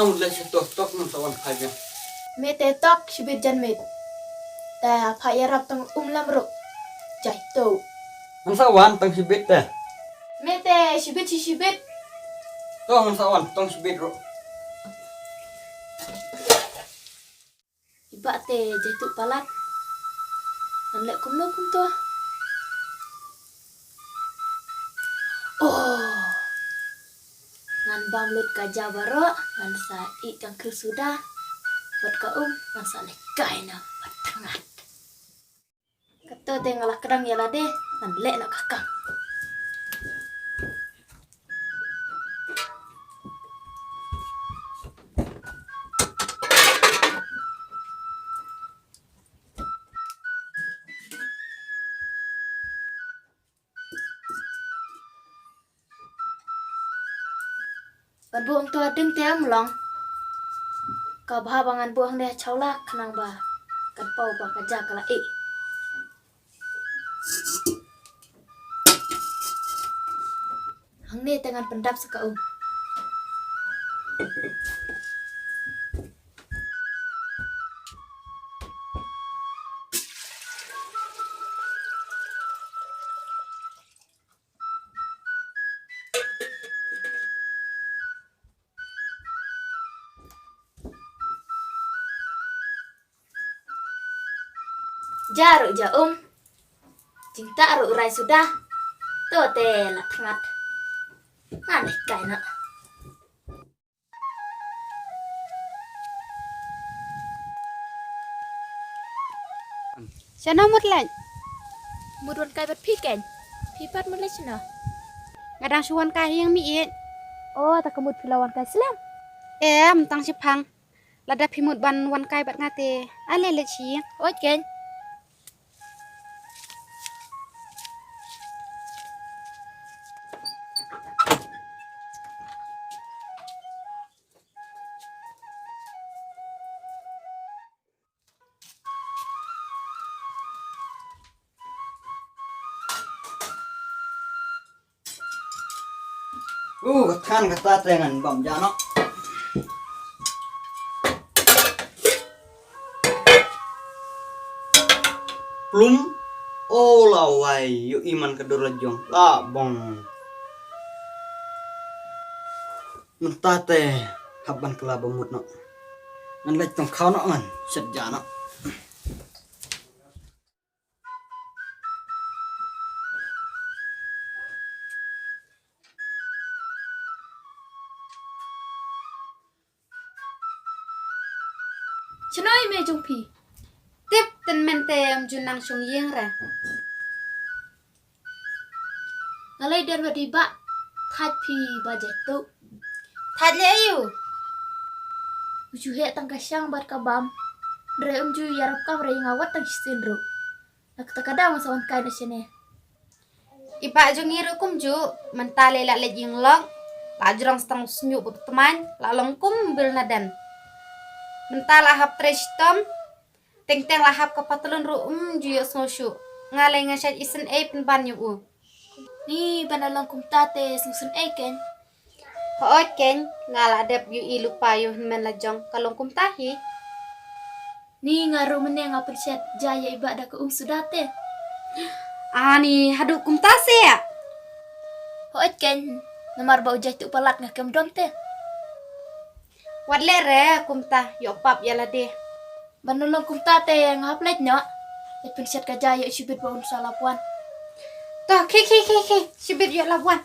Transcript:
mulai setok tok nun sawan khaja. Mete tok shibit jan met. Ta phayarap tang lam ro. Jai to. Ang sawan tang sibit ta. Mete shibit. To ang sawan tang sibit ro. Iba te jaitu palat. Nanlek kumno kum to. Oh. Ngan bamlut kaja baro, ngan sa I kang kru Suda. Buat ka ngan sa lekai na patangat. Kato te ngalah kedang yala de, ngan lek nak kakang. Ban buang tua deng tiam long. Ka bah bangan buang deh chaula kanang ba. Kan pau ba kaja kala I. Hang ne tangan pendap saka Jaru ja cinta ru rai sudah. To te la thangat. Ngan lekai na. Chana mut lai. Mudwan kai bat phi ken. Phi pat mut le chana. Ngadang suan kai yang mi it. Oh, tak kemud pilawan kai selam. Tang si phang. Lada phimut ban wan kai bat ngate. Ale le chi. Oi ken. Kathan kata tengan bam jano. Plum lawai yu iman kedur lejong la bong. Mentate haban kelaba mutno. Ngan lej tong kau no ngan set jano. Chenoi me jong phi. Tip ten mente junang sung yeng ra. Ngalai dan wadi ba. Thaj phi ba jaitu. Thad le yu. Uju he tang kasyang bat kabam. Dre ju yarap kam re ngawat tang sinru. Nak takada masawan kai na sine. Iba jung iru kum ju mentale la le jing long. La jurang stang snyu but teman la long kum bil nadan. Mentala hap trestom. Teng lahap kapatulun ru ju yo snoshu. Ngale ngasat isen pen ban yu u. Ni banalang kum tate sungsun ken. Hoot ken ngala dep yu ilu payu men la jong kalong kum tahi. Ni ngaru meneng ngapel Shet jaya ibadah ke sudate. Ani hadu kum tase ya. Hoot ken namar bau jai tu palat ngakam dom te. Wadle re kum tah yo pap yala de. Banalang kum tate ngaplet nya. Ipin Shet ka jaya shibit baun salapuan. Toh ki. Sibir yo labuan.